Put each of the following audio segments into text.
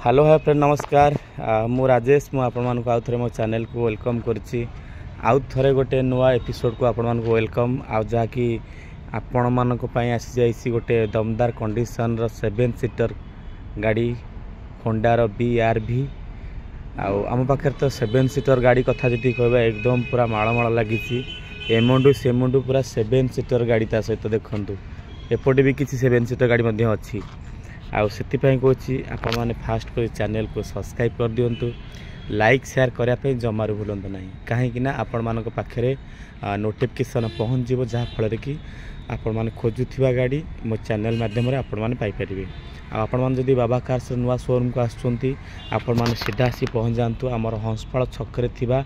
Hello hi friend नमस्कार मु राजेश मु आपण मानक आउ थे मो चैनल को वेलकम करछि आउ थे गोटे नुआ एपिसोड को आपण मानक वेलकम आ जहाँकि आपण मानक पई आसी जाइसी गोटे दमदार कंडीशन रो 7 सीटर गाड़ी होंडा रो BRV आम पाखे तो 7 सीटर गाड़ी कथा जदि कहबा एकदम पूरा माळमाळ लागिछि एमुंडू सेमुंडू पूरा 7 सीटर गाड़ी ता सहित देखंतु एपटे भी किसी 7 सीटर गाड़ी मध्ये अछि आउ से कौची आपण मैंने फास्ट कर चैनल को सब्सक्राइब कर दिंतु लाइक शेयर करने जमार भूलु ना कहीं आपण मान पाखे नोटिफिकेशन पहुँच जीव जहाँ फल कि आपण मैंने खोजुवा गाड़ी मो चैनल मध्यम आपण मैंने पाइपर आपण मैंने जदि बाबा कार्स नुआ शोरूम को आसुँच सीधा आसी पहुँच जातु आमर हंसपाल छकरे थिबा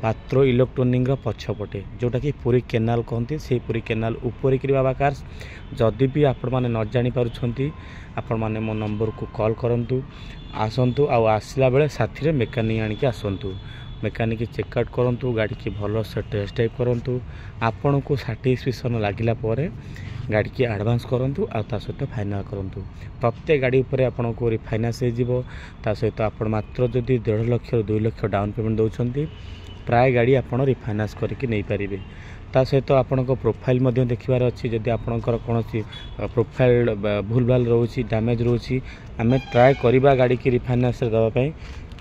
पात्र इलेक्ट्रोनिक पछपटे जोटा कि पुरी केनाल कहते से पुरी केनाल ऊपर कि बाबा कार्स जदि भी आपण मैंने न जानी पारुछंती आपण मैंने मो नंबर को कॉल करंतु आसंतु आसला बेले साथी रे मेकानिक आनिक आसंतु मेकानिक चेकआउट करंतु गाड़ी की भल से टेस्ट ड्राइव करंतु आपण को सैटिस्फैक्शन लागिला परे गाड़ी की एडवांस करंतु आ ता सहित फाइनाल करंतु प्रत्येक गाड़ी उपरे आपण को रिफाइनांस हो जिवो ता सहित आपण मात्र जदि 1.5 लाख 2 लाख डाउन पेमेंट दउछंती प्राय गाड़ी आपण रिफाइनांस करके नहीं पारिबे ता सहित आपण को प्रोफाइल मध्य देखिबार अछि जदि आपणकर कोनोसी प्रोफाइल भूल भाल रोची डैमेज रोची आमे ट्राई करिबा गाड़ी की रिफाइनांस दबा पई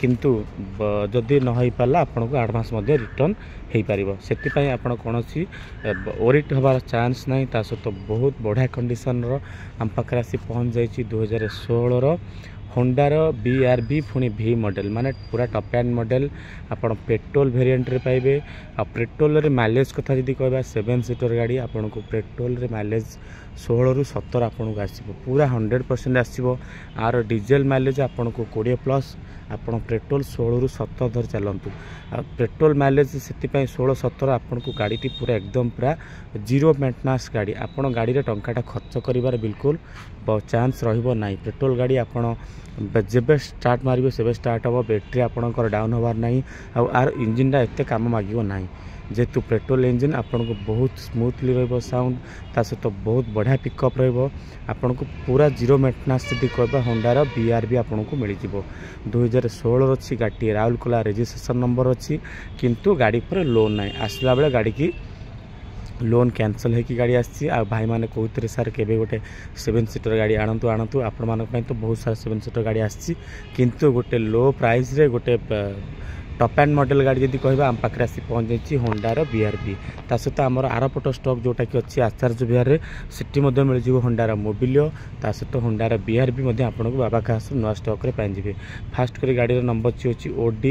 किंतु जदि न होई पाला आपण को एडवांस मध्य रिटर्न हेई पारिबो सेति पई आपण कोनोसी ओरिट हबार चांस नाही ता सहित बहुत बढ़िया कंडीशन रो हम पाखरा से पहुंच जाईची 2016 रो होंडा रो BRV पुणी V मॉडल माने पूरा टॉप एंड मॉडल आपण पेट्रोल वेरिएंट रे पाइबे आ पेट्रोल रे माइलेज कथा जदी कहबा 7 सीटर गाड़ी आपण को पेट्रोल रे माइलेज 16 रु 17 आपण को आसीबो पूरा 100% आसीबो आर डीजल माइलेज आपण को 20 प्लस आपण पेट्रोल 16 रु 17 धर चलंतु पेट्रोल माइलेज सेति पई 16 17 आपण को गाड़ी टी पूरा एकदम पूरा जीरो मेंटेनेंस गाड़ी आपण गाड़ी रे टंकाटा खर्च करिवार बिल्कुल चांस रहिबो नाही पेट्रोल गाड़ी आपण जेबे स्टार्ट मारिबे सेबे स्टार्ट हो बैटरी आपणकर डाउन होबार नाही आर इंजिन टा एते काम मागिबो नाही जेतु पेट्रोल इंजिन आपन को बहुत स्मूथली रहबो साउंड ता सहित बहुत बढ़िया पिकअप रहबो आपन को पूरा जीरो मेंटेनेंस जदि कहबा होंडा रो BRV आपन को मिल जिवो 2016 अछि गाड़ी राउरकेला रजिस्ट्रेशन नंबर अछि किंतु गाड़ी पर लोन नाही आसला बेले गाड़ी की लोन कैंसल है कि गाड़ी आसी आ भाई माने कहते सर केबे गोटे 7 सीटर गाड़ी आणंतु आणंतु आपण मानक पई तो बहुत सारा 7 सीटर गाड़ी आसी किंतु गोटे लो प्राइस रे गोटे टॉप एंड मॉडल गाड़ी जदि कहबा हम पाखरे आसी पहुंच जाईची होंडा रो BRV ता सहित हमर आरपट स्टॉक जोटा कि अछि आचार्य विहार रे सिटी मध्ये मिल जिवो होंडा रो मोबिलियो ता सहित होंडा रो BRV मध्ये आपन को बाबा खास नुआ स्टॉक रे पाइ जिवे फास्ट करी गाड़ी रो नंबर अछि OD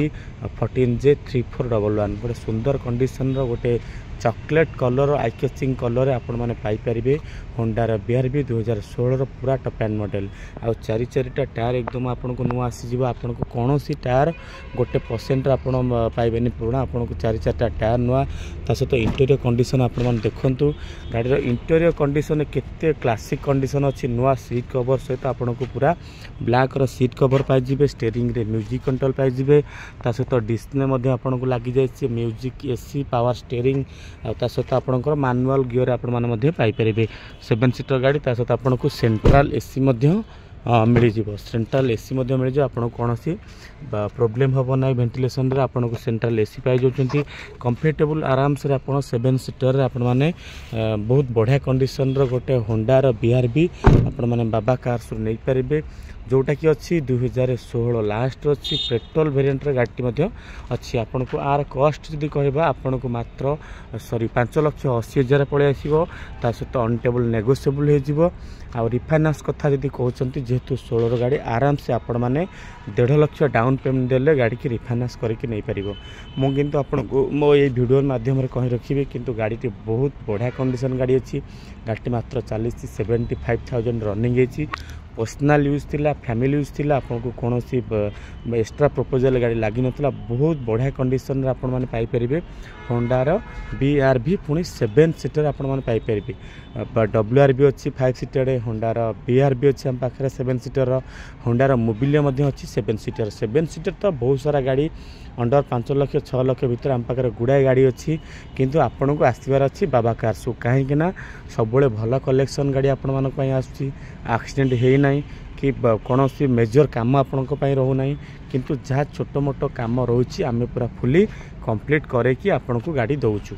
14J3411 गोटे सुंदर कंडीशन रो गोटे chocolate colour eye catching colour आपण माने पाई परिबे होंडा रो BRV 2016 रो पूरा टॉप एंड मॉडल आ चारि चारिटा टायर एकदम आपण को नुआ आसी जिवो आपण को कोनोसी टायर गोटे परसेंट आपण पाइबेनी पुराना आपण को चारि चारिटा टायर नुआ ता सहित इंटीरियर कंडीशन आपण माने देखंतु गाड़ी रो इंटीरियर कंडीशन केते क्लासिक कंडीशन अछि नुआ सीट कवर सहित आपण को पूरा ब्लैक रो सीट कवर पाइ जिवे स्टीयरिंग रे म्यूजिक कंट्रोल पाइ जिवे ता सहित डिस्प्ले मध्ये आपण को लागी जाय म्यूजिक AC पावर स्टीयरिंग आ सहित आपणकर मैनुअल गियर आपण माने मध्ये पाई परिबे 7 सीटर गाड़ी ता सहित आपन को सेंट्रल AC मध्ये मिल जिवो सेंट्रल AC मध्ये मिल जिवो आपन कोनोसी प्रॉब्लम होबो नै वेंटिलेशन रे आपन को सेंट्रल AC पाई जोचंती कंफर्टेबल आराम से आपन 7 सीटर रे आपन माने बहुत बढ़िया कंडीशन रो गोटे होंडा रो BRV आपन माने बाबा कार्स नै परिबे जोटा कि अच्छी 2016 लास्ट अच्छी पेट्रोल वेरिएंट रे गाड़ी मध्ये अच्छी आपन को आर कॉस्ट जदि कहबा आपन को मात्र 5,80,000 पळे आसीबो ता सहित अनटेबल नेगोशिएबल हे जिवो आ रिफाइनांस कथा जदि कहउचंती जेहेतु 16 गाड़ी आराम से आपण माने 1.5 लाख डाउन पेमेंट देले गाड़ी की रिफाइनांस करके नहीं परिबो मो किंतु आपण को मो ये वीडियो माध्यम रे कहि रखिबे किंतु गाड़ी टी बहुत बढ़िया कंडीशन गाड़ी अछि गाड़ी मात्र 40,75,000 रनिंग हेछि पर्सनल यूज थिला फैमिली यूज थिला आपन को कोनोसी एक्स्ट्रा प्रपोजल गाड़ी लागी नथिला बहुत बढ़िया कंडीशन रे आपन माने पाई परिबे होंडा रो BRV पुणी 7 सीटर आपन माने पाई परिबे WRV अच्छी 5 सीटर होंडा रो BRV अच्छी हम पाखरे 7 सीटर होंडा रो मोबिलियो मध्ये अच्छी 7 सीटर तो बहुत सारा गाड़ी अंडर 5 लाख 6 लाख भीतर हम पाखरे गुड़ाए गाड़ी अच्छी किंतु आपन को आसबार अच्छी बाबा कार्स कहीं सब भल कलेक्शन गाड़ी आपण मानक आसुची एक्सीडेंट है ना कि कौन सी मेजर काम आपण रोना किंतु जहाँ छोट मोट कम रोचे आम पूरा फुली कंप्लीट करके आपण को गाड़ी दौचु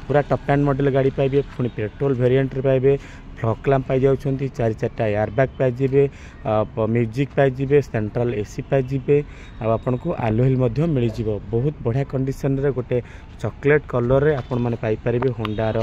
पूरा टप एंड मॉडल गाड़ी पाइबे पुणी पेट्रोल वेरिएंट पाइबे फ्लक लैंप पाई जाउछंती 4-4टा एयर बैग पाइबे म्यूजिक पाइबे सेंट्रल एसी पाइबे आपन को आलोहिल मध्य मिल जिवो बहुत बढ़िया कंडीशन रे गोटे चॉकलेट कलर रे आपण माने पाई परिबे होंडार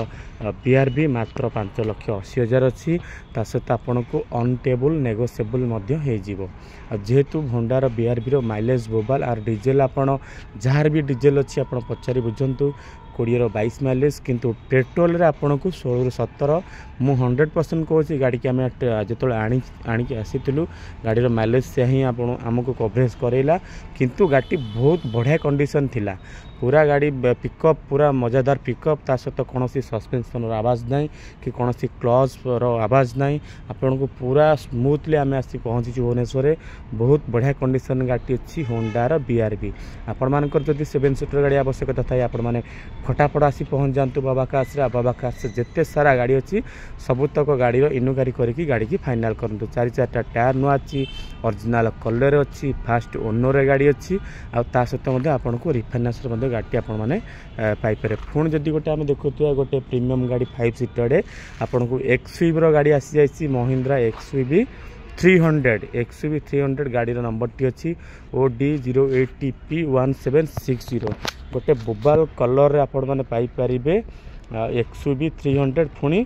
BRB मात्र 5,80,000 अच्छी ता सहित आपन को ऑन टेबल नेगोशिएबल मध्य हे जिवो जेहेतु होंडार BRB रो माइलेज बोबाल आर डीजेल आपन जार भी डीजेल अच्छी आपन पचारि बुझंतु 20-22 माइलेज किंतु पेट्रोल रे आपन को 16-17 मु 100% कहूँ गाड़ी की आम जो आनिक आसीलु गाड़ी माइलेज से ही आमको कवरेज करेला किंतु गाड़ी बहुत बढ़िया कंडीशन थिला पूरा गाड़ी पिकअप पूरा मजादार पिकअप ता सहित कौन सस्पेंशन आवाज ना कि कौन क्लच आवाज ना आपण को पूरा स्मूथली आम आसी पहुँची भुवनेश्वर बहुत बढ़िया कंडीशन गाड़ी अच्छी होंडार BRB आपण मानकर जदि 7 सीटर गाड़ी आवश्यकता थाए आपण माने फटाफट आसी पहुँच जातु बाबा कार्स बाबा कार्स जिते सारा गाड़ी अच्छी सबुतक गाड़ी इनक्वारी करके गाड़ी की फाइनाल करूँ 4-4टा टायर नुआ अच्छी ओरिजिनल कलर अच्छी फास्ट ओनर गाड़ी अच्छी आ सहित आपन को रिफाइनान्स गाड़ी आपण मैंने पाइपर पुणी जदि गोटे आम देखुआ गोटे प्रीमियम गाड़ी 5 सीटर आपन को XUV गाड़ी आसी जाइए महिंद्रा XUV 300 गाड़ी नंबर टी अच्छी OD08TP1760 गोटे बोबाल कलर रे आपण मैंने पाइपर XUV 300 पुणी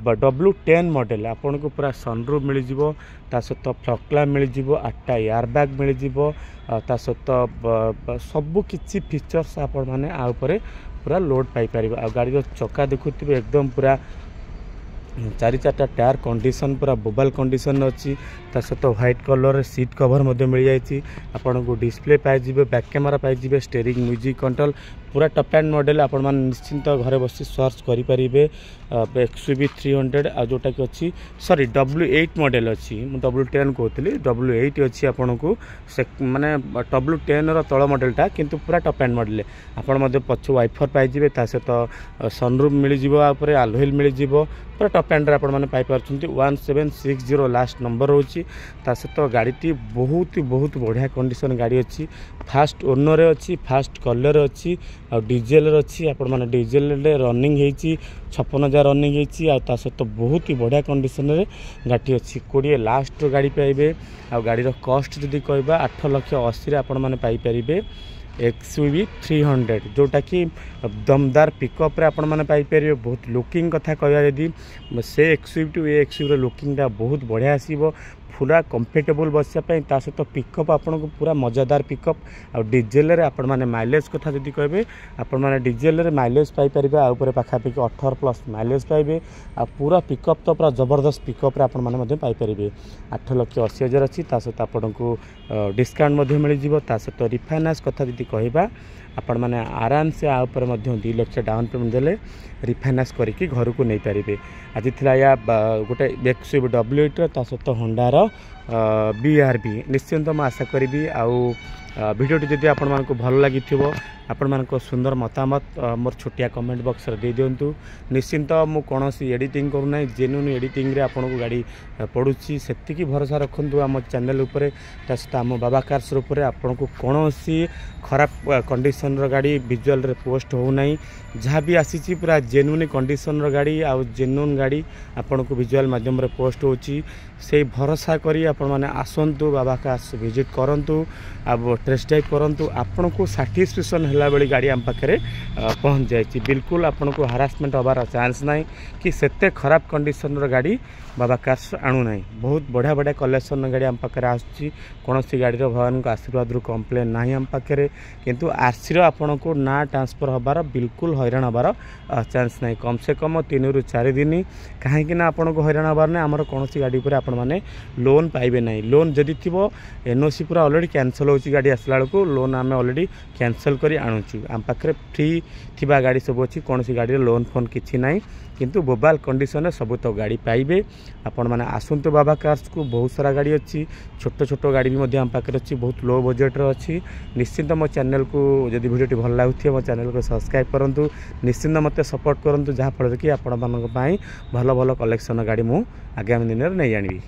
W10 मॉडल आपन को पूरा सनरूफ मिल जिवो ता सहित फ्लक लैंप मिल जिवो 8टा एयर बैग मिल जिवो ता सहित सबु किछि फीचर्स आपण माने आ ऊपर पूरा लोड पाई परिबा आ गाड़ी रो चक्का देखुथिबे एकदम पूरा 4-4टा टायर कंडीशन पूरा बोबाल कंडीशन अच्छी ता सहित व्हाइट कलर सीट कवर मध्य मिल जाइए आपन को डिस्प्ले पाई बैक कैमरा पाई स्टीयरिंग म्यूजिक कंट्रोल पूरा टप एंड मॉडल आपण मान निश्चिंत घरे बसी सर्च करि परिबे XUV 300 आ जोटा कि अच्छी सॉरी W8 मॉडल अच्छी मु W10 कहतली W8 अच्छी आपण को माने W10 रो तळ मॉडलटा किंतु पूरा टप एंड मॉडल आपण मध्य पछ वाइफर पाई जिवे ता सहित सनरूफ मिल जिवो आ ऊपर आलोहिल मिल जिवो पूरा टप एंड आपण माने पाई परछंती 1760 लास्ट नंबर होची ता सहित गाड़ीटी बहुत बढ़िया कंडीशन गाड़ी अच्छी फास्ट ओनर अच्छी फास्ट कलर अच्छी आ डीजेल अच्छी आपण माने डीजेल रनिंग होती 56,000 रनिंग होती आ सहित बहुत ही बढ़िया कंडीशन रे गाड़ी अच्छी 20 लास्ट गाड़ी पाइबे आ गाड़ी कॉस्ट जदि कहबा 8,80,000 आपण माने पाई परिबे XUV 300 जोटा कि दमदार पिकअप रे आपण माने पाई परिबे बहुत लुकिंग कथा कहबा यदि से XUV टू ए XUV रो लुकिंग टा बहुत बढ़िया आसीबो पूरा कंफर्टेबल बसिया ता सहित पिकअप आपन को पूरा मजादार पिकअप आ डीजेल रे आपण माने माइलेज कथा जदि कहबे आपण माने डीजेल रे माइलेज पाई परिबे आ ऊपर पाखापाखि 18+ माइलेज पाइबे आ पूरा पिकअप तो पूरा जबरदस्त पिकअप रे आपण माने मध्ये पाई परिबे 8,80,000 अच्छी ता सहित आपण को डिस्काउंट मध्ये मिल जिवो ता सहित रिफाइनान्स कथा जदि कहबा आपण माने आराम से आ ऊपर मध्ये 2 लाख डाउन पेमेंट देले रिफाइनान्स करके घर को नहीं पारे आज थिला या गोटे XUV W8 ता सहित होंडार BRB निश्चिंत मैं आशा करी आउ भिडियोटी जदि आपण मानक भल लगी आपण मानक सुंदर मतामत मोर छोटिया कमेंट बॉक्स रे दे दियंतु निश्चिंत मु कोनोसी एडिटिंग करू नै जेन्युइन एडिटिंग रे आपण को गाड़ी पडुची सेति की भरोसा रखंतु हम चैनल ऊपर तसता हम बाबा कार्स ऊपर आपण को कोनोसी खराब कंडीशन रो गाड़ी विजुअल रे पोस्ट हो नै जहाँ भी आसी पूरा जेन्युइन कंडीशन रो गाड़ी आ जेन्युइन गाड़ी आपण को विजुअल माध्यम रे पोस्ट होची से भरोसा करी आपण माने आसंतु बाबा कार्स विजिट करंतु अब टेस्ट ड्राइव करंतु आपण को सैटिस्फैक्शन हला बेली गाड़ी आम पाखे पहुँच जाइए बिल्कुल आपन को हारासमेंट हबार चांस ना कि सेते खराब कंडीशन रो गाड़ी बाबा कार्स आणु ना बहुत बढ़िया बढ़िया कलेक्शन गाड़ी आम पाखे आसूँ कौन सी गाड़ी भगवान को आशीर्वाद रू कंप्लेन ना आम पाखे किंतु आरसी आपन को ना ट्रांसफर हबार बिल्कुल हैरान हबार चांस ना कम से कम 3 ରୁ 4 दिन कहीं आपन को हैरान हबार ना आमर कौन सी गाड़ी पर आपण माने लोन पाइबे ना लोन जदि थी एनओसी पूरा ऑलरेडी कैंसल हो गाड़ी आसला बेलू लोन आम ऑलरेडी कैंसल कर आणुचु आम पाखे फ्री थिबा गाड़ी सब अच्छी कौन सी गाड़ी लोन फोन किछि ना किंतु बोबाल कंडीशन सब तो गाड़ी पाइबे आपण माने आसंतु बाबा कार्स को बहुत सारा गाड़ी अच्छी छोट छोट गाड़ी भी आम पाखे अच्छी बहुत लो बजेट अच्छी निश्चिंत मो चैनल को जदि वीडियोटी भल लगुथि मो चैनल को सब्सक्राइब करंतु निश्चिंत मते सपोर्ट करंतु जहाँ फल कि आपण मानक पई भल भल कलेक्शन गाड़ी मु आगामी दिन में नहीं जानिबी।